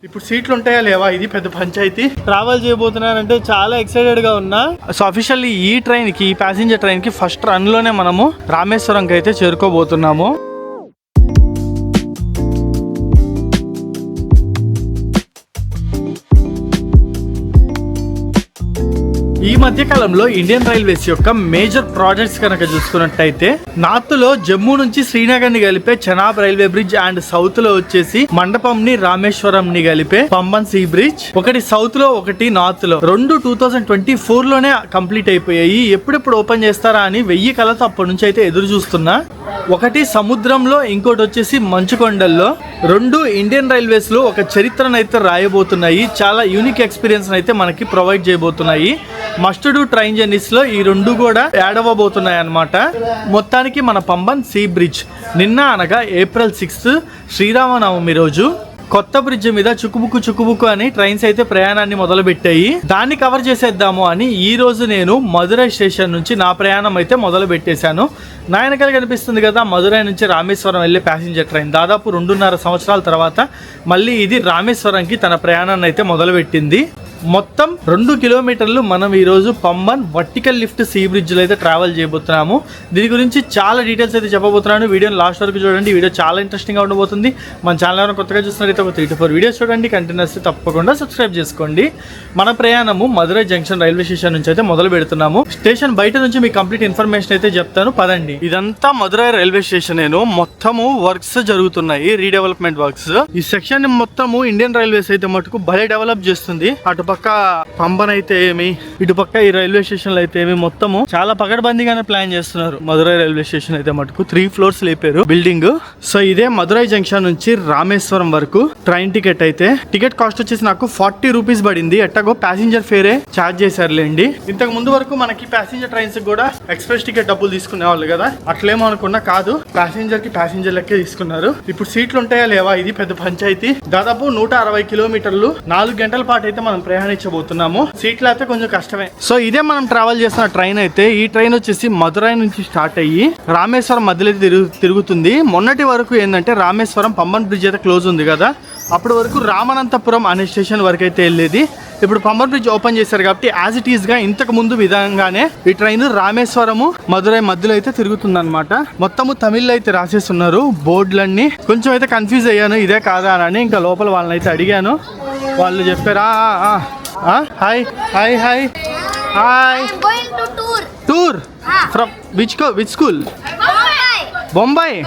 ఇప్పుడు సీట్లు ఉంటాయా లేవా, ఇది పెద్ద పంచాయతీ. ట్రావెల్ చేయబోతున్నానంటే చాలా ఎక్సైటెడ్ గా ఉన్నా. సో అఫీషియల్లీ ఈ ట్రైన్ కి, ఈ ప్యాసింజర్ ట్రైన్ కి ఫస్ట్ రన్ లోనే మనము రామేశ్వరంకి అయితే చేరుకోబోతున్నాము. ఈ మధ్య కాలంలో ఇండియన్ రైల్వేస్ యొక్క మేజర్ ప్రాజెక్ట్స్ కనుక చూసుకున్నట్టయితే నార్త్ లో జమ్మూ నుంచి శ్రీనగర్ ని కలిపే Chenab railway bridge and south లో వచ్చేసి మండపం ని రామేశ్వరం ని కలిపే పంబన్ సీ బ్రిడ్జ్. ఒకటి సౌత్ లో, ఒకటి నార్త్ లో. రెండు 2024 లోనే కంప్లీట్ అయిపోయాయి. ఎప్పుడెప్పుడు ఓపెన్ చేస్తారా అని 1000 కలతో అప్పటి నుంచి అయితే ఎదురు చూస్తున్నా. ఒకటి సముద్రంలో, ఇంకోటి వచ్చేసి మంచుకొండల్లో. రెండు ఇండియన్ రైల్వేస్ లో ఒక చరిత్రను అయితే రాయబోతున్నాయి. చాలా యూనిక్ ఎక్స్పీరియన్స్ అయితే మనకి ప్రొవైడ్ చేయబోతున్నాయి. మస్ట్ డూ ట్రైన్ జర్నీస్ లో ఈ రెండు కూడా యాడ్ అవ్వబోతున్నాయి అన్నమాట. మొత్తానికి మన పంబన్ సీ బ్రిడ్జ్ నిన్న అనగా April 6 శ్రీరామనవమి రోజు కొత్త బ్రిడ్జ్ మీద చుక్కుబుక్కు అని ట్రైన్స్ అయితే ప్రయాణాన్ని మొదలు పెట్టాయి. దాన్ని కవర్ చేసేద్దాము అని ఈ రోజు నేను మధురై స్టేషన్ నుంచి నా ప్రయాణం అయితే మొదలు పెట్టేశాను. నా వెనకాల కనిపిస్తుంది కదా మధురై నుంచి రామేశ్వరం వెళ్ళే ప్యాసింజర్ ట్రైన్. దాదాపు 2.5 సంవత్సరాల తర్వాత మళ్ళీ ఇది రామేశ్వరంకి తన ప్రయాణాన్ని అయితే మొదలుపెట్టింది. మొత్తం 2 కిలోమీటర్లు మనం ఈరోజు Pamban vertical lift sea bridge లో అయితే ట్రావెల్ చేయబోతున్నాము. దీని గురించి చాలా డీటెయిల్స్ అయితే చెప్పబోతున్నాను. వీడియోని లాస్ట్ వరకు చూడండి. వీడియో చాలా ఇంట్రెస్టింగ్ గా ఉండబోతుంది. మన ఛానల్ ఎవరైనా కొత్తగా చూస్తున్నారైతే ఒక 3 to 4 వీడియోస్ చూడండి. కంటిన్యూస్ తప్పకుండా సబ్స్క్రైబ్ చేసుకోండి. మన ప్రయాణము మధురై జంక్షన్ రైల్వే స్టేషన్ నుంచి అయితే మొదలు పెడుతున్నాము. స్టేషన్ బయట నుంచి మీకు కంప్లీట్ ఇన్ఫర్మేషన్ అయితే చెప్తాను, పదండి. ఇదంతా మధురై రైల్వే స్టేషన్. మొత్తము వర్క్స్ జరుగుతున్నాయి, రీడెవలప్మెంట్ వర్క్స్. ఈ సెక్షన్ మొత్తము ఇండియన్ రైల్వేస్ అయితే మటుకు భలే డెవలప్ చేస్తుంది. అటుపక్క పంబన్ అయితే ఏమి, ఇటుపక్క ఈ రైల్వే స్టేషన్ లో అయితే ఏమి, మొత్తము చాలా పకడ్బందీగానే ప్లాన్ చేస్తున్నారు. మధురై రైల్వే స్టేషన్ అయితే మటుకు 3 floors లేపారు బిల్డింగ్. సో ఇదే మధురై జంక్షన్ నుంచి రామేశ్వరం వరకు ట్రైన్ టికెట్ అయితే. టికెట్ కాస్ట్ వచ్చేసి నాకు 40 రూపీస్ పడింది. ఎట్టగో ప్యాసింజర్ ఫేరే ఛార్జ్ చేశారులేండి. ఇంతకు ముందు వరకు మనకి ప్యాసింజర్ ట్రైన్స్ కూడా ఎక్స్ప్రెస్ టికెట్ డబ్బులు తీసుకునే వాళ్ళు కదా, అట్లేమో అనుకున్నా. కాదు, ప్యాసింజర్ లెక్కే తీసుకున్నారు. ఇప్పుడు సీట్లు ఉంటాయా లేవా, ఇది పెద్ద పంచాయతీ. దాదాపు 160 కిలోమీటర్లు 4 గంటల పాటు అయితే మనం ప్రయాణించబోతున్నాము. సీట్లు అయితే కొంచెం కష్టమే. సో ఇదే మనం ట్రావెల్ చేస్తున్న ట్రైన్ అయితే. ఈ ట్రైన్ వచ్చేసి మధురై నుంచి స్టార్ట్ అయ్యి రామేశ్వరం మధ్యలో తిరుగుతుంది. మొన్నటి వరకు ఏంటంటే రామేశ్వరం పంబన్ బ్రిడ్జ్ అయితే క్లోజ్ ఉంది కదా, అప్పటి వరకు రామనంతపురం అనే స్టేషన్ వరకు అయితే వెళ్ళేది. ఇప్పుడు పంబన్ బ్రిడ్జ్ ఓపెన్ చేశారు కాబట్టి యాజ్ ఇట్ ఈస్ గా ఇంతకు ముందు విధంగానే ఈ ట్రైన్ రామేశ్వరము మధురై మధ్యలో అయితే తిరుగుతుంది అనమాట. మొత్తము తమిళ్లో అయితే రాసేస్తున్నారు బోర్డులన్నీ. కొంచెం అయితే కన్ఫ్యూజ్ అయ్యాను, ఇదే కాదా అని. ఇంకా లోపల వాళ్ళని అయితే అడిగాను, వాళ్ళు చెప్పారా hi hi hi hi. Tour from which school? Bombay.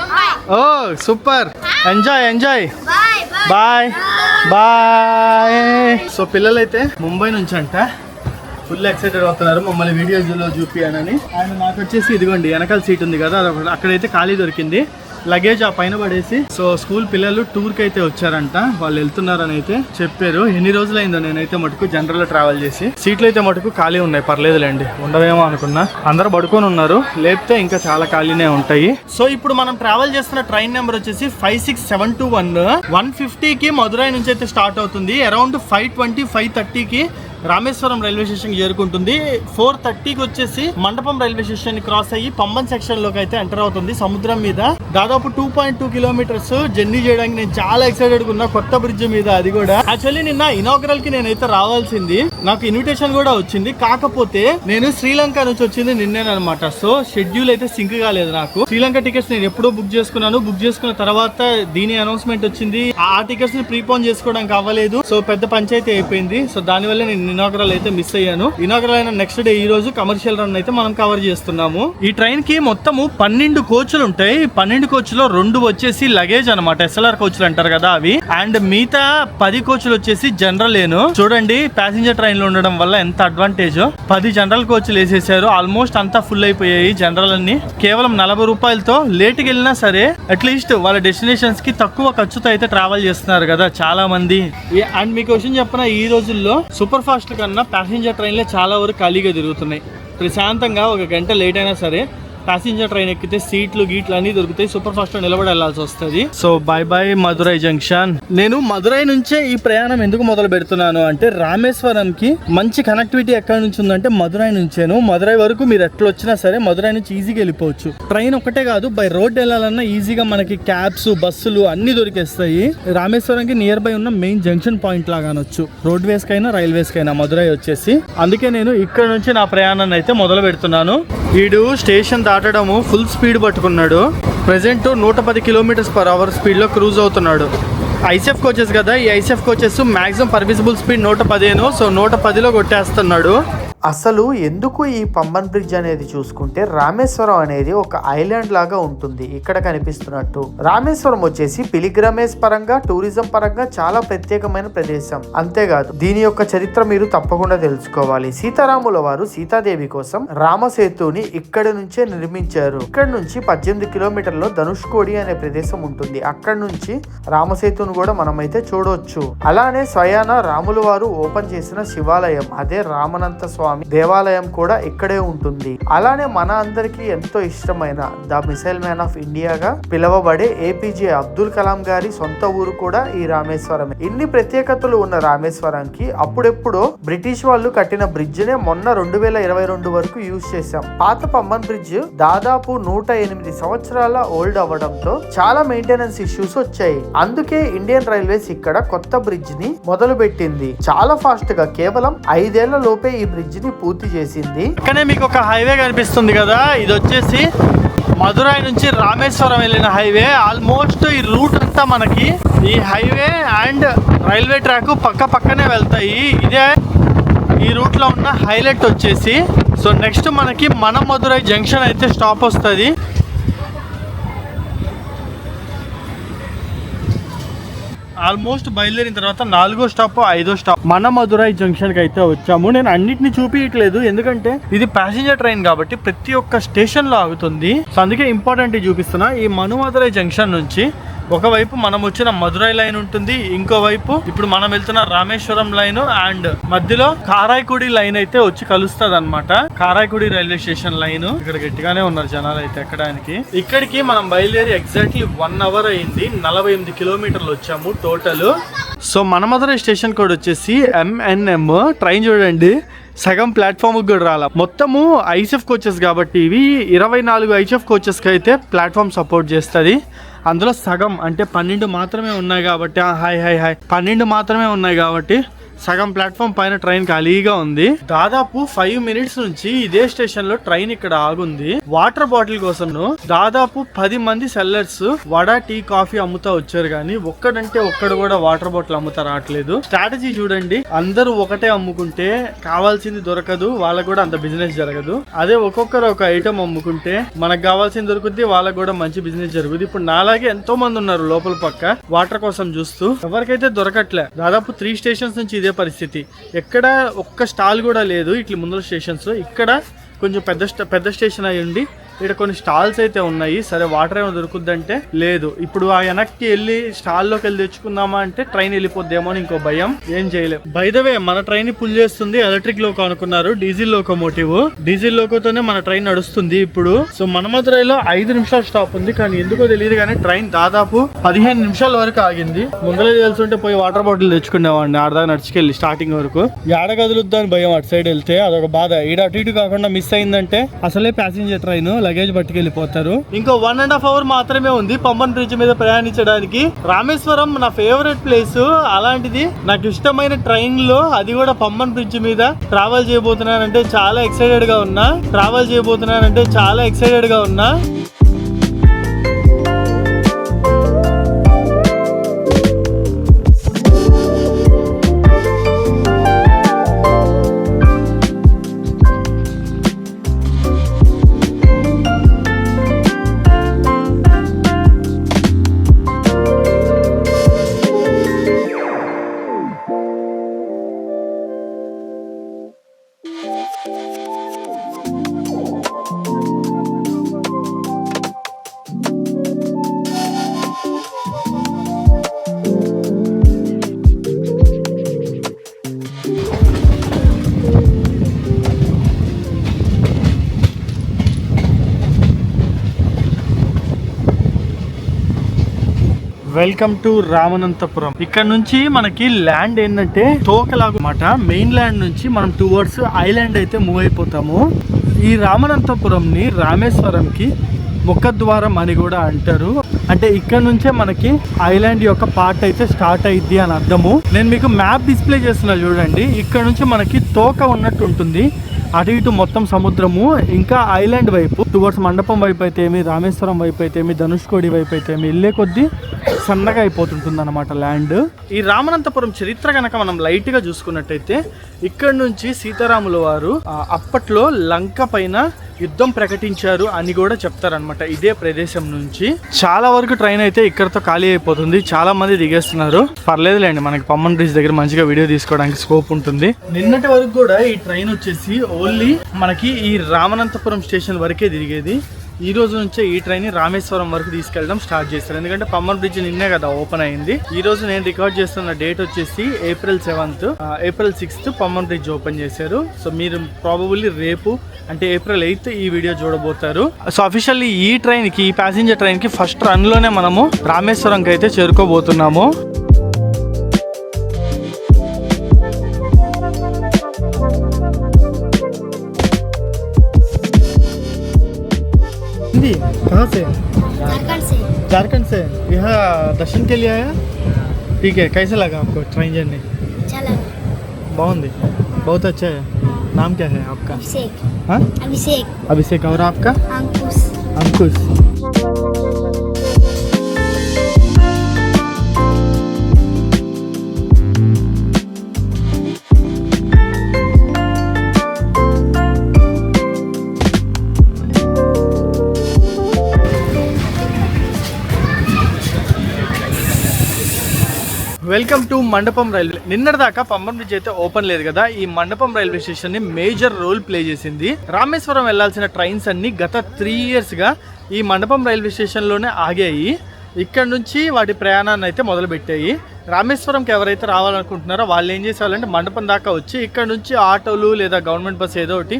Oh super, enjoy bye bye. So పిల్లలైతే ముంబై నుంచి అంట ఫుల్ ఎక్సైటెడ్ అవుతున్నారు మమ్మల్ని వీడియోలో చూపియానని. అండ్ నాకు వచ్చేసి ఇదిగోండి వెనకాల సీట్ ఉంది కదా, అక్కడైతే ఖాళీ దొరికింది. లగేజ్ ఆ పైన పడేసి. సో స్కూల్ పిల్లలు టూర్కి అయితే వచ్చారంట, వాళ్ళు వెళ్తున్నారని అయితే చెప్పారు. ఎన్ని రోజులైందో నేనైతే మటుకు జనరల్ లో ట్రావెల్ చేసి. సీట్లు అయితే మటుకు ఖాళీ ఉన్నాయి, పర్లేదులేండి, ఉండవేమో అనుకున్నా. అందరూ పడుకొని ఉన్నారు, లేపితే ఇంకా చాలా ఖాళీనే ఉంటాయి. సో ఇప్పుడు మనం ట్రావెల్ చేస్తున్న ట్రైన్ నెంబర్ వచ్చేసి 56721. 150కి మధురై నుంచి అయితే స్టార్ట్ అవుతుంది. అరౌండ్ 5:20, 5:30కి రామేశ్వరం రైల్వే స్టేషన్ చేరుకుంటుంది. 4:30కి వచ్చేసి మండపం రైల్వే స్టేషన్ క్రాస్ అయ్యి పంబన్ సెక్షన్ లోకి అయితే ఎంటర్ అవుతుంది. సముద్రం మీద దాదాపు 2.2 కిలోమీటర్స్ జర్నీ చేయడానికి నేను చాలా ఎక్సైటెడ్ గా ఉన్నా. కొత్త బ్రిడ్జ్ మీద, అది కూడా యాక్చువల్లీ నిన్న ఇనాగ్రల్ కి నేనైతే రావాల్సింది. నాకు ఇన్విటేషన్ కూడా వచ్చింది, కాకపోతే నేను శ్రీలంక నుంచి వచ్చింది నిన్నేనమాట. సో షెడ్యూల్ అయితే సింక్ కాలేదు నాకు. శ్రీలంక టికెట్స్ నేను ఎప్పుడో బుక్ చేసుకున్నాను. బుక్ చేసుకున్న తర్వాత దీని అనౌన్స్మెంట్ వచ్చింది. ఆ టికెట్స్ ని ప్రీపోన్ చేసుకోవడానికి అవ్వలేదు. సో పెద్ద పంచాయతీ అయిపోయింది. సో దానివల్ల నేను ఇనాగ్రల్ అయితే మిస్ అయ్యాను. ఇనాగ్రల్ అయిన నెక్స్ట్ డే ఈ రోజు కమర్షియల్ రన్ అయితే మనం కవర్ చేస్తున్నాము. ఈ ట్రైన్ కి మొత్తము 12 కోచ్లు ఉంటాయి. 12 కోచ్లో 2 వచ్చేసి లగేజ్ అనమాట, SLR కోచ్లు అంటారు కదా అవి. అండ్ మిగతా 10 కోచ్లు వచ్చేసి జనరల్ లేను. చూడండి ప్యాసింజర్ ట్రైన్ లో ఉండడం వల్ల ఎంత అడ్వాంటేజ్. 10 జనరల్ కోచ్లు వేసేసారు. ఆల్మోస్ట్ అంతా ఫుల్ అయిపోయాయి జనరల్ అన్ని. కేవలం 40 రూపాయలతో లేట్కి వెళ్ళినా సరే అట్లీస్ట్ వాళ్ళ డెస్టినేషన్స్ కి తక్కువ ఖర్చుతో అయితే ట్రావెల్ చేస్తున్నారు కదా చాలా మంది. అండ్ మీకు విషయం చెప్పిన, ఈ రోజుల్లో సూపర్ ఫాస్ట్ కన్నా ప్యాసింజర్ ట్రైన్లే చాలా వరకు ఖాళీగా తిరుగుతున్నాయి. ప్రశాంతంగా 1 గంట లేట్ అయినా సరే ప్యాసింజర్ ట్రైన్ ఎక్కితే సీట్లు గీట్లు అన్ని దొరుకుతాయి. సూపర్ ఫాస్ట్ లో నిలబడి వెళ్లాల్సి వస్తుంది. So by by Madurai junction. నేను మదురై నుంచే ఈ ప్రయాణం ఎందుకు మొదలు పెడుతున్నాను అంటే రామేశ్వరం కి మంచి కనెక్టివిటీ ఎక్కడి నుంచి ఉందంటే మదురై నుంచేను. మదురై వరకు మీరు ఎట్లా వచ్చినా సరే మదురై నుంచి ఈజీగా వెళ్ళిపోవచ్చు. ట్రైన్ ఒకటే కాదు, బై రోడ్ వెళ్ళాలన్నా ఈజీగా మనకి క్యాబ్స్ బస్సులు అన్ని దొరికేస్తాయి. రామేశ్వరంకి నియర్ బై ఉన్న మెయిన్ జంక్షన్ పాయింట్ లాగా అనొచ్చు, రోడ్వేస్ కైనా రైల్వేస్ కైనా మదురై వచ్చేసి. అందుకే నేను ఇక్కడ నుంచి నా ప్రయాణాన్ని అయితే మొదలు పెడుతున్నాను. వీడు స్టేషన్ దాటడము ఫుల్ స్పీడ్ పట్టుకున్నాడు. ప్రెసెంట్ 110 km/h స్పీడ్ లో క్రూజ్ అవుతున్నాడు. ఐసెఫ్ కోచెస్ కదా, ఈ ICF coaches maximum permissible speed 115. So 110లో కొట్టేస్తున్నాడు. అసలు ఎందుకు ఈ పంబన్ బ్రిడ్జ్ అనేది చూసుకుంటే రామేశ్వరం అనేది ఒక ఐలాండ్ లాగా ఉంటుంది ఇక్కడ కనిపిస్తున్నట్టు. రామేశ్వరం వచ్చేసి పిలిగ్రమేజ్ పరంగా టూరిజం పరంగా చాలా ప్రత్యేకమైన ప్రదేశం. అంతేకాదు దీని యొక్క చరిత్ర మీరు తప్పకుండా తెలుసుకోవాలి. సీతారాముల వారు సీతాదేవి కోసం రామసేతుని ఇక్కడి నుంచే నిర్మించారు. ఇక్కడ నుంచి 18 కిలోమీటర్లో ధనుష్కోడి అనే ప్రదేశం ఉంటుంది. అక్కడ నుంచి రామసేతుని కూడా మనమైతే చూడవచ్చు. అలానే స్వయాన రాముల వారు ఓపెన్ చేసిన శివాలయం అదే రామనంత స్వామి దేవాలయం కూడా ఇక్కడే ఉంటుంది. అలానే మన అందరికి ఎంతో ఇష్టమైన ద మిసైల్ మ్యాన్ ఆఫ్ ఇండియాగా పిలువబడే ఏపీజే అబ్దుల్ కలాం గారి సొంత ఊరు కూడా ఈ రామేశ్వరం. ఇన్ని ప్రత్యేకతలు ఉన్న రామేశ్వరానికి అప్పుడెప్పుడో బ్రిటిష్ వాళ్ళు కట్టిన బ్రిడ్జ్ నే మొన్న 2022 వరకు యూజ్ చేశాం. పాత పంబన్ బ్రిడ్జ్ దాదాపు 108 సంవత్సరాల ఓల్డ్ అవ్వడంతో చాలా మెయింటెనెన్స్ ఇష్యూస్ వచ్చాయి. అందుకే ఇండియన్ రైల్వేస్ ఇక్కడ కొత్త బ్రిడ్జ్ ని మొదలు పెట్టింది. చాలా ఫాస్ట్ గా కేవలం 5 ఏళ్ల లోపే ఈ బ్రిడ్జ్ ని పూర్తి చేసింది. ఇక్కడే మీకు ఒక హైవే కనిపిస్తుంది కదా, ఇది వచ్చేసి మదురై నుంచి రామేశ్వరం వెళ్ళిన హైవే. ఆల్మోస్ట్ ఈ రూట్ అంతా మనకి ఈ హైవే అండ్ రైల్వే ట్రాక్ పక్కనే వెళ్తాయి. ఇదే ఈ రూట్ లో ఉన్న హైలైట్ వచ్చేసి. సో నెక్స్ట్ మనకి మన మదురై జంక్షన్ అయితే స్టాప్ వస్తుంది. ఆల్మోస్ట్ బయలుదేరిన తర్వాత 4వ స్టాప్ 5వ స్టాప్ మన మదురై జంక్షన్ కి అయితే వచ్చాము. నేను అన్నిటిని చూపించట్లేదు ఎందుకంటే ఇది ప్యాసింజర్ ట్రైన్ కాబట్టి ప్రతి ఒక్క స్టేషన్ లో ఆగుతుంది. సో అందుకే ఇంపార్టెంట్ చూపిస్తున్నా. ఈ మనుమదురై జంక్షన్ నుంచి ఒకవైపు మనం వచ్చిన మదురై లైన్ ఉంటుంది, ఇంకోవైపు ఇప్పుడు మనం వెళ్తున్న రామేశ్వరం లైన్ అండ్ మధ్యలో కారాయకుడి లైన్ అయితే వచ్చి కలుస్తుంది అనమాట. కారాయకుడి రైల్వే స్టేషన్ లైన్. ఇక్కడ గట్టిగానే ఉన్నారు జనాలు అయితే ఎక్కడానికి. ఇక్కడికి మనం బయలుదేరి ఎగ్జాక్ట్లీ 1 అవర్ అయింది. 48 కిలోమీటర్లు వచ్చాము టోటల్. సో మన మదురై స్టేషన్ కోడ్ వచ్చేసి MNM. ట్రైన్ చూడండి సగం ప్లాట్ఫామ్ కూడా రాల. మొత్తము ఐసెఫ్ కోచెస్ కాబట్టి ఇవి 24 ఐసెఫ్ కోచెస్ కి అయితే ప్లాట్ఫామ్ సపోర్ట్ చేస్తుంది. అందులో సగం అంటే 12 మాత్రమే ఉన్నాయి కాబట్టి 12 మాత్రమే ఉన్నాయి కాబట్టి సగం ప్లాట్ఫామ్ పైన ట్రైన్ ఖాళీగా ఉంది. దాదాపు 5 మినిట్స్ నుంచి ఇదే స్టేషన్ లో ట్రైన్ ఇక్కడ ఆగుంది. వాటర్ బాటిల్ కోసం దాదాపు 10 మంది సెల్లర్స్ వడ టీ కాఫీ అమ్ముతా వచ్చారు కానీ ఒక్కడంటే ఒక్కడు కూడా వాటర్ బాటిల్ అమ్ముతా రావట్లేదు. స్ట్రాటజీ చూడండి, అందరూ ఒకటే అమ్ముకుంటే కావాల్సింది దొరకదు, వాళ్ళకు కూడా అంత బిజినెస్ జరగదు. అదే ఒక్కొక్కరు ఒక ఐటమ్ అమ్ముకుంటే మనకు కావాల్సింది దొరుకుద్ది, వాళ్ళకు కూడా మంచి బిజినెస్ జరుగుద్ది. ఇప్పుడు నాలాగే ఎంతో మంది ఉన్నారు లోపల పక్క వాటర్ కోసం చూస్తూ, ఎవరికైతే దొరకట్లే. దాదాపు 3 స్టేషన్స్ నుంచి పరిస్థితి. ఎక్కడ ఒక్క స్టాల్ కూడా లేదు. ఇట్లా ముందర స్టేషన్స్ ఇక్కడ కొంచెం పెద్ద స్టేషన్ అయి ఉండి ఇక్కడ కొన్ని స్టాల్స్ అయితే ఉన్నాయి. సరే వాటర్ ఏమైనా దొరుకుద్దంటే లేదు. ఇప్పుడు ఆ వెనక్కి వెళ్ళి స్టాల్లోకి వెళ్ళి తెచ్చుకుందామా అంటే ట్రైన్ వెళ్ళిపోద్దేమో అని ఇంకో భయం. ఏం చేయలేం. బై ద వే మన ట్రైన్ పుల్ చేస్తుంది ఎలక్ట్రిక్ లోకో అనుకున్నారు, డీజిల్ లోకోమోటివ్. డీజిల్ లోకోతోనే మన ట్రైన్ నడుస్తుంది ఇప్పుడు. సో మన మదురైలో 5 నిమిషాలు స్టాప్ ఉంది కానీ ఎందుకో తెలియదు కానీ ట్రైన్ దాదాపు 15 నిమిషాల వరకు ఆగింది. ముందరే తెలుసుంటే పోయి వాటర్ బాటిల్ తెచ్చుకునేవాడిని ఆడదాకా నడుచుకెళ్ళి స్టార్టింగ్ వరకు. ఏడ కదులుద్దా అని భయం అటు సైడ్ వెళ్తే, అదొక బాధ. ఈడ అటు ఇటు కాకుండా మిస్ అయిందంటే అసలే ప్యాసింజర్ ట్రైన్ లగేజ్ పట్టుకెళ్ళిపోతారు. ఇంకో 1.5 అవర్ మాత్రమే ఉంది పంబన్ బ్రిడ్జ్ మీద ప్రయాణించడానికి. రామేశ్వరం నా ఫేవరెట్ ప్లేస్. అలాంటిది నాకు ఇష్టమైన ట్రైన్ లో అది కూడా పంబన్ బ్రిడ్జ్ మీద ట్రావెల్ చేయబోతున్నానంటే చాలా ఎక్సైటెడ్ గా ఉన్నా. Welcome to Ramanathapuram. ఇక్కడ నుంచి మనకి ల్యాండ్ ఏంటంటే తోకలాగమాట. మెయిన్ ల్యాండ్ నుంచి మనం టువర్డ్స్ ఐలాండ్ అయితే మూవ్ అయిపోతాము. ఈ రామనంతపురం ని రామేశ్వరంకి ముఖద్వారం అని కూడా అంటారు. అంటే ఇక్కడ నుంచే మనకి ఐలాండ్ యొక్క పార్ట్ అయితే స్టార్ట్ అయ్యిద్ది అని అర్థము. నేను మీకు మ్యాప్ డిస్ప్లే చేస్తున్నా చూడండి. ఇక్కడ నుంచి మనకి తోక ఉన్నట్టు ఉంటుంది. అటు ఇటు మొత్తం సముద్రము, ఇంకా ఐలాండ్ వైపు టువర్డ్స్ మండపం వైపు అయితే ఏమి, రామేశ్వరం వైపు అయితే ఏమి, ధనుష్కోడి వైపు అయితే ఏమి వెళ్ళే కొద్దీ సన్నగా అయిపోతుంటుంది అన్నమాట ల్యాండ్. ఈ రామనంతపురం చరిత్ర కనుక మనం లైట్ గా చూసుకున్నట్టయితే ఇక్కడ నుంచి సీతారాముల వారు అప్పట్లో లంక పైన యుద్ధం ప్రకటించారు అని కూడా చెప్తారనమాట. ఇదే ప్రదేశం నుంచి చాలా వరకు ట్రైన్ అయితే ఇక్కడతో ఖాళీ అయిపోతుంది. చాలా మంది దిగేస్తున్నారు. పర్లేదులేండి, మనకి పమ్మన్ బ్రిడ్జ్ దగ్గర మంచిగా వీడియో తీసుకోవడానికి స్కోప్ ఉంటుంది. నిన్నటి వరకు కూడా ఈ ట్రైన్ వచ్చేసి ఓన్లీ మనకి ఈ రామనంతపురం స్టేషన్ వరకే తిరిగేది. ఈ రోజు నుంచే ఈ ట్రైన్ రామేశ్వరం వరకు తీసుకెళ్ళడం స్టార్ట్ చేస్తారు. ఎందుకంటే పమ్మన్ బ్రిడ్జ్ నిన్నే కదా ఓపెన్ అయింది. ఈ రోజు నేను రికార్డ్ చేస్తున్న డేట్ వచ్చేసి April 7th, April 6th Pamban bridge open చేశారు. సో మీరు ప్రాబబుల్లీ రేపు అంటే April 8th ఈ వీడియో చూడబోతారు. సో అఫీషియల్లీ ఈ ట్రైన్ కి, ఈ ప్యాసింజర్ ట్రైన్ కి ఫస్ట్ రన్ లోనే మనము రామేశ్వరంకి అయితే చేరుకోబోతున్నాము. कहाँ से? झारखंड से यहाँ दर्शन के लिए आया. ठीक है, कैसे लगा आपको ट्रेन जर्नी? बहुत बहुत अच्छा है. नाम क्या है आपका? अभिषेक. हाँ, अभिषेक. अभिषेक. और आपका? अंकुश. अंकुश. వెల్కమ్ టు మండపం రైల్వే. నిన్నటిదాకా పమ్మన్ బ్రిడ్జ్ అయితే ఓపెన్ లేదు కదా. ఈ మండపం రైల్వే స్టేషన్ ని మేజర్ రోల్ ప్లే చేసింది. రామేశ్వరం వెళ్లాల్సిన ట్రైన్స్ అన్ని గత 3 years గా ఈ మండపం రైల్వే స్టేషన్ లోనే ఆగాయి. ఇక్కడ నుంచి వాటి ప్రయాణాన్ని అయితే మొదలు పెట్టాయి. రామేశ్వరంకి ఎవరైతే రావాలనుకుంటున్నారో వాళ్ళు ఏం చేసేవాళ్ళంటే మండపం దాకా వచ్చి ఇక్కడ నుంచి ఆటోలు లేదా గవర్నమెంట్ బస్ ఏదో ఒకటి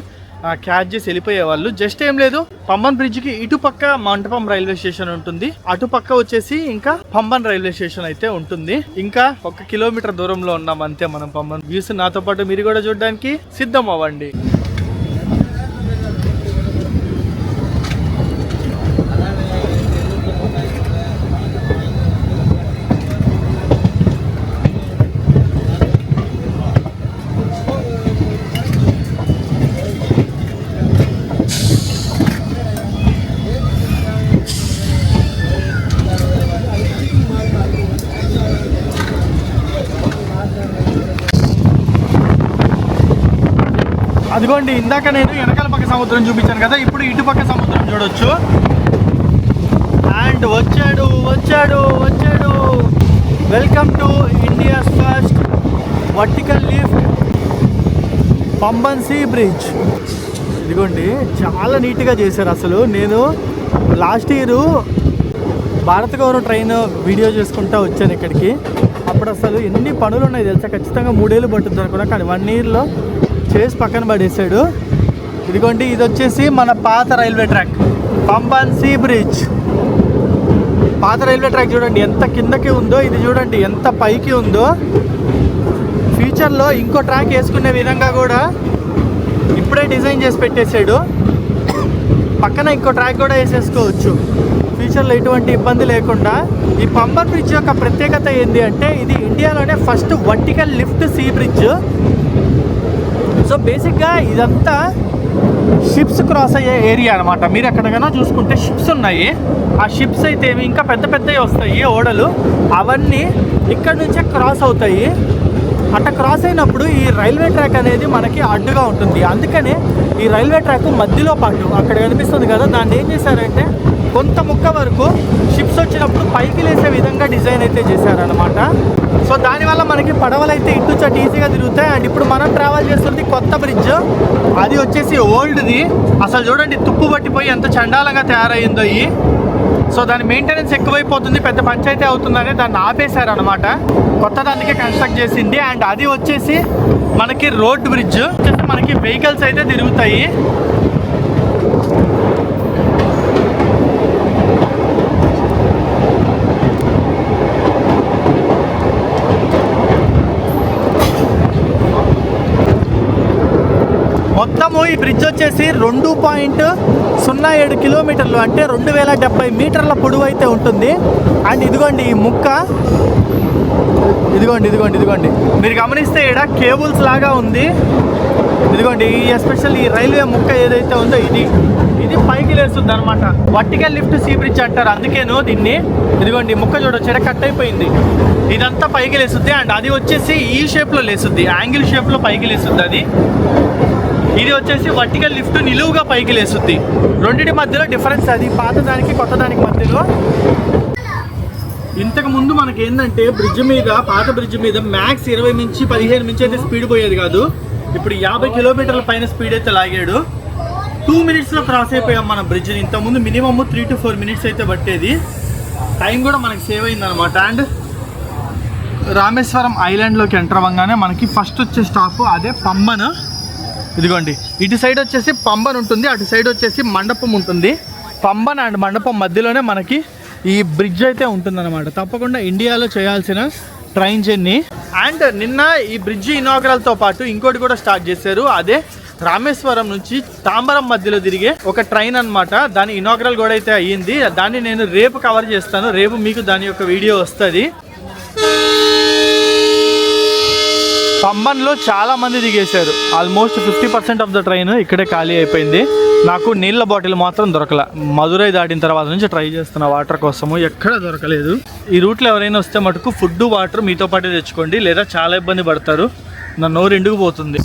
క్యాచ్ చేసి వెళ్ళిపోయే వాళ్ళు. జస్ట్ ఏం లేదు, పమ్మన్ బ్రిడ్జ్ కి ఇటుపక్క మండపం రైల్వే స్టేషన్ ఉంటుంది, అటుపక్క వచ్చేసి ఇంకా పంబన్ రైల్వే స్టేషన్ అయితే ఉంటుంది. ఇంకా 1 kilometer దూరంలో ఉన్నాం అంతే మనం పంబన్. వ్యూస్ నాతో పాటు మీరు కూడా చూడడానికి సిద్ధం అవ్వండి. అదిగోండి, ఇందాక నేను వెనకాల పక్క సముద్రం చూపించాను కదా, ఇప్పుడు ఇటుపక్క సముద్రం చూడొచ్చు. అండ్ వచ్చాడు వచ్చాడు వచ్చాడు. Welcome to India's first vertical lift Pamban sea bridge. ఇదిగోండి, చాలా నీట్గా చేశారు. అసలు నేను లాస్ట్ ఇయర్ భారత గౌరవ ట్రైన్ వీడియో చేసుకుంటా వచ్చాను ఇక్కడికి. అప్పుడు అసలు ఎన్ని పనులు ఉన్నాయి తెలుసా. ఖచ్చితంగా 3 ఏళ్ళు పట్టుద్ది అనుకున్నా, కానీ 1 yearలో చేసి పక్కన పడేసాడు. ఇదిగోండి, ఇది వచ్చేసి మన పాత railway track Pamban sea bridge. పాత రైల్వే ట్రాక్ చూడండి ఎంత కిందకి ఉందో, ఇది చూడండి ఎంత పైకి ఉందో. ఫ్యూచర్లో ఇంకో ట్రాక్ వేసుకునే విధంగా కూడా ఇప్పుడే డిజైన్ చేసి పెట్టేశాడు. పక్కన ఇంకో ట్రాక్ కూడా వేసేసుకోవచ్చు ఫ్యూచర్లో ఎటువంటి ఇబ్బంది లేకుండా. ఈ పంబన్ బ్రిడ్జ్ యొక్క ప్రత్యేకత ఏంటి అంటే ఇది ఇండియాలోనే first vertical lift sea bridge. So బేసిక్గా ఇదంతా షిప్స్ క్రాస్ అయ్యే ఏరియా అనమాట. మీరు ఎక్కడికైనా చూసుకుంటే షిప్స్ ఉన్నాయి. ఆ షిప్స్ అయితే ఇంకా పెద్ద పెద్దవి వస్తాయి ఓడలు, అవన్నీ ఇక్కడ నుంచే క్రాస్ అవుతాయి. అట్లా క్రాస్ అయినప్పుడు ఈ రైల్వే ట్రాక్ అనేది మనకి అడ్డుగా ఉంటుంది. అందుకనే ఈ రైల్వే ట్రాక్ మధ్యలో పాటు అక్కడ కనిపిస్తుంది కదా, దాన్ని ఏం చేశారంటే కొంత ముక్క వరకు షిప్స్ వచ్చినప్పుడు పైకి లేసే విధంగా డిజైన్ అయితే చేశారనమాట. సో దానివల్ల మనకి పడవలు అయితే ఇటు చట్ ఈజీగా తిరుగుతాయి. అండ్ ఇప్పుడు మనం ట్రావెల్ చేస్తుంది కొత్త బ్రిడ్జ్, అది వచ్చేసి ఓల్డ్ది. అసలు చూడండి తుప్పు పట్టిపోయి ఎంత చండాలంగా తయారయ్యిందో. సో దాని మెయింటెనెన్స్ ఎక్కువైపోతుంది, పెద్ద పంచాయతీ అవుతుందని దాన్ని ఆపేశారు అనమాట. కొత్త దానికే కన్స్ట్రక్ట్ చేసింది. అండ్ అది వచ్చేసి మనకి రోడ్ బ్రిడ్జ్, మనకి వెహికల్స్ అయితే తిరుగుతాయి. మొత్తము ఈ బ్రిడ్జ్ వచ్చేసి 2.07 కిలోమీటర్లు, అంటే 2070 మీటర్ల పొడవు అయితే ఉంటుంది. అండ్ ఇదిగోండి ఈ ముక్క, ఇదిగోండి మీరు గమనిస్తే ఇక్కడ కేబుల్స్ లాగా ఉంది. ఇదిగోండి ఎస్పెషల్ ఈ రైల్వే ముక్క ఏదైతే ఉందో ఇది పైకి లేస్తుంది అనమాట. వర్టికల్ లిఫ్ట్ సీ బ్రిడ్జ్ అంటారు అందుకేను దీన్ని. ఇదిగోండి ముక్క చూడొచ్చు కట్ అయిపోయింది, ఇదంతా పైకి లేస్తుంది. అండ్ అది వచ్చేసి ఈ షేప్లో లేస్తుంది, యాంగిల్ షేప్లో పైకి లేస్తుంది అది. ఇది వచ్చేసి వర్టికల్ లిఫ్ట్ నిలువుగా పైకి లేస్తుంది. రెండింటి మధ్యలో డిఫరెన్స్ అది, పాత దానికి కొత్త దానికి మధ్యలో. ఇంతకు ముందు మనకి ఏంటంటే బ్రిడ్జ్ మీద, పాత బ్రిడ్జ్ మీద మ్యాక్స్ 20 నుంచి 15 నుంచి అయితే స్పీడ్ పోయేది కాదు. ఇప్పుడు 50 కిలోమీటర్ల పైన స్పీడ్ అయితే లాగాడు. 2 మినిట్స్లో క్రాస్ అయిపోయాం మన బ్రిడ్జ్ని. ఇంతకుముందు మినిమమ్ 3 to 4 మినిట్స్ అయితే పట్టేది. టైం కూడా మనకి సేవ్ అయింది అనమాట. అండ్ రామేశ్వరం ఐలాండ్లోకి ఎంటర్ అవ్వగానే మనకి ఫస్ట్ వచ్చే స్టాప్ అదే పంబన్. ఇదిగోండి ఇటు సైడ్ వచ్చేసి పంబన్ ఉంటుంది, అటు సైడ్ వచ్చేసి మండపం ఉంటుంది. పంబన్ అండ్ మండపం మధ్యలోనే మనకి ఈ బ్రిడ్జ్ అయితే ఉంటుందన్నమాట. తప్పకుండా ఇండియాలో చేయాల్సిన ట్రైన్ జర్నీ. అండ్ నిన్న ఈ బ్రిడ్జ్ ఇనాగ్రల్తో పాటు ఇంకోటి కూడా స్టార్ట్ చేశారు, అదే రామేశ్వరం నుంచి తాంబరం మధ్యలో తిరిగే ఒక ట్రైన్ అనమాట. దాని ఇనాగ్రల్ కూడా అయితే అయ్యింది. దాన్ని నేను రేపు కవర్ చేస్తాను, రేపు మీకు దాని యొక్క వీడియో వస్తుంది. పంబన్లో చాలా మంది దిగేశారు, ఆల్మోస్ట్ 50% ఆఫ్ ద ట్రైన్ ఇక్కడే ఖాళీ అయిపోయింది. నాకు నీళ్ళ బాటిల్ మాత్రం దొరకల. మధురై దాటిన తర్వాత నుంచి ట్రై చేస్తున్న వాటర్ కోసము, ఎక్కడ దొరకలేదు. ఈ రూట్లో ఎవరైనా వస్తే మటుకు ఫుడ్ వాటర్ మీతో పాటే తెచ్చుకోండి, లేదా చాలా ఇబ్బంది పడతారు. నా నోరు ఎండుకుపోతుంది.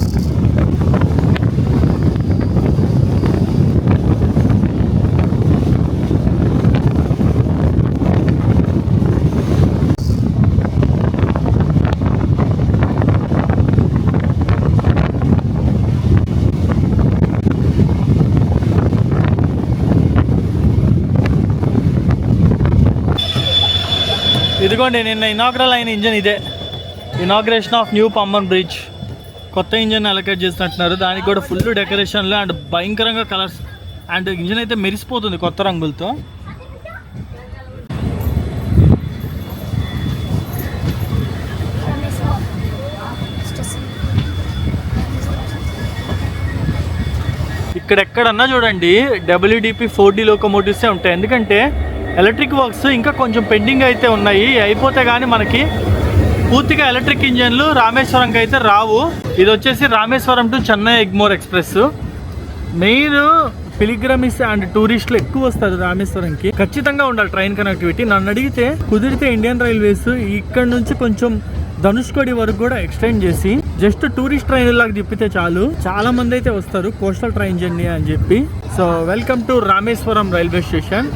ఇదిగోండి నిన్న ఇనాగ్రల్ అయిన ఇంజన్ ఇదే, inauguration of new Pamban bridge. కొత్త ఇంజన్ అలొకేట్ చేస్తున్నట్టున్నారు, దానికి కూడా ఫుల్ డెకరేషన్లు అండ్ భయంకరంగా కలర్స్. అండ్ ఇంజన్ అయితే మెరిసిపోతుంది కొత్త రంగులతో. ఇక్కడెక్కడన్నా చూడండి WDP 4D లోకోమోటివ్సే ఉంటాయి. ఎందుకంటే ఎలక్ట్రిక్ వర్క్స్ ఇంకా కొంచెం పెండింగ్ అయితే ఉన్నాయి, అయిపోతే కానీ మనకి పూర్తిగా ఎలక్ట్రిక్ ఇంజన్లు రామేశ్వరంకి అయితే రావు. ఇది వచ్చేసి Rameswaram to Chennai Egmore express. Main pilgrims and టూరిస్టులు ఎక్కువ వస్తారు రామేశ్వరంకి. ఖచ్చితంగా ఉండాలి ట్రైన్ కనెక్టివిటీ. నన్ను అడిగితే కుదిరితే ఇండియన్ రైల్వేస్ ఇక్కడ నుంచి కొంచెం ధనుష్కోడి వరకు కూడా ఎక్స్టెండ్ చేసి జస్ట్ టూరిస్ట్ ట్రైన్ లాగా తిప్పితే చాలు. చాలా మంది అయితే వస్తారు కోస్టల్ ట్రైన్ జర్నీ అని చెప్పి. So welcome to Rameswaram railway station.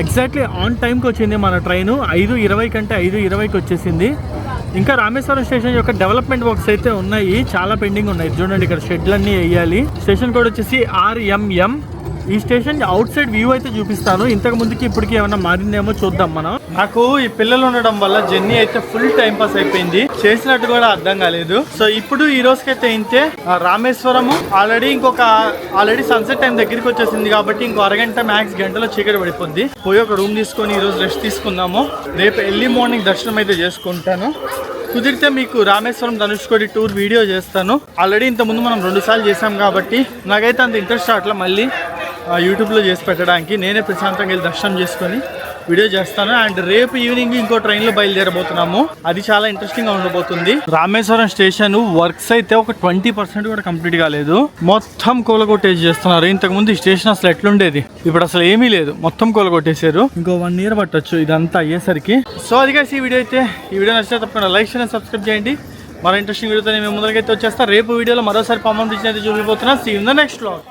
Exactly on టైంకి వచ్చింది మన ట్రైను. 5:20 కంటే 5:20కి వచ్చేసింది. ఇంకా రామేశ్వరం స్టేషన్ యొక్క డెవలప్మెంట్ వర్క్స్ అయితే ఉన్నాయి, చాలా పెండింగ్ ఉన్నాయి. చూడండి ఇక్కడ షెడ్లన్నీ వేయాలి. స్టేషన్ కోడ్ వచ్చేసి RMM. ఈ స్టేషన్ అవుట్ సైడ్ వ్యూ అయితే చూపిస్తాను. ఇంతకు ముందుకి ఇప్పటికి ఏమన్నా మారిందేమో చూద్దాం మనం. నాకు ఈ పిల్లలు ఉండడం వల్ల జర్నీ అయితే ఫుల్ టైం పాస్ అయిపోయింది, చేసినట్టు కూడా అర్థం కాలేదు. సో ఇప్పుడు ఈ రోజుకైతే ఇంతే. రామేశ్వరము ఆల్రెడీ సన్సెట్ టైం దగ్గరికి వచ్చేసింది కాబట్టి ఇంకో అరగంట మ్యాక్స్ గంటలో చీకటి పడిపోద్ది. పోయి ఒక రూమ్ తీసుకొని ఈ రోజు రెస్ట్ తీసుకుందాము. రేపు ఎర్లీ మార్నింగ్ దర్శనం అయితే చేసుకుంటాను. కుదిరితే మీకు రామేశ్వరం ధనుష్కోడి టూర్ వీడియో చేస్తాను. ఆల్రెడీ ఇంతకుముందు మనం 2 సార్లు చేసాం కాబట్టి నాకైతే అంత ఇంట్రెస్ట్ అట్లా మళ్ళీ యూట్యూబ్లో చేసి పెట్టడానికి. నేనే ప్రశాంతంగా వెళ్ళి దర్శనం చేసుకొని వీడియో చేస్తాను. అండ్ రేపు ఈవినింగ్ ఇంకో ట్రైన్లో బయలుదేరబోతున్నాము, అది చాలా ఇంట్రెస్టింగ్గా ఉండబోతుంది. రామేశ్వరం స్టేషన్ వర్క్స్ అయితే ఒక 20% కూడా కంప్లీట్ కాలేదు, మొత్తం కూలగొట్టేసి చేస్తున్నారు. ఇంతకుముందు ఈ స్టేషన్ అసలు ఎట్లుండేది, ఇప్పుడు అసలు ఏమీ లేదు, మొత్తం కూలగొట్టేశారు. ఇంకో 1 year పట్టొచ్చు ఇదంతా అయ్యేసరికి. సో అదిగా ఈ వీడియో అయితే. ఈ వీడియో నచ్చితే తప్పకుండా లైక్ చేయండి, సబ్స్క్రైబ్ చేయండి. మరో ఇంట్రెస్టింగ్ వీడియోతో మేము ముందరకైతే వచ్చేస్తా. రేపు వీడియోలో మరోసారి పంబన్ బ్రిడ్జ్ అయితే చూపిపోతున్నా. See you in the next vlog.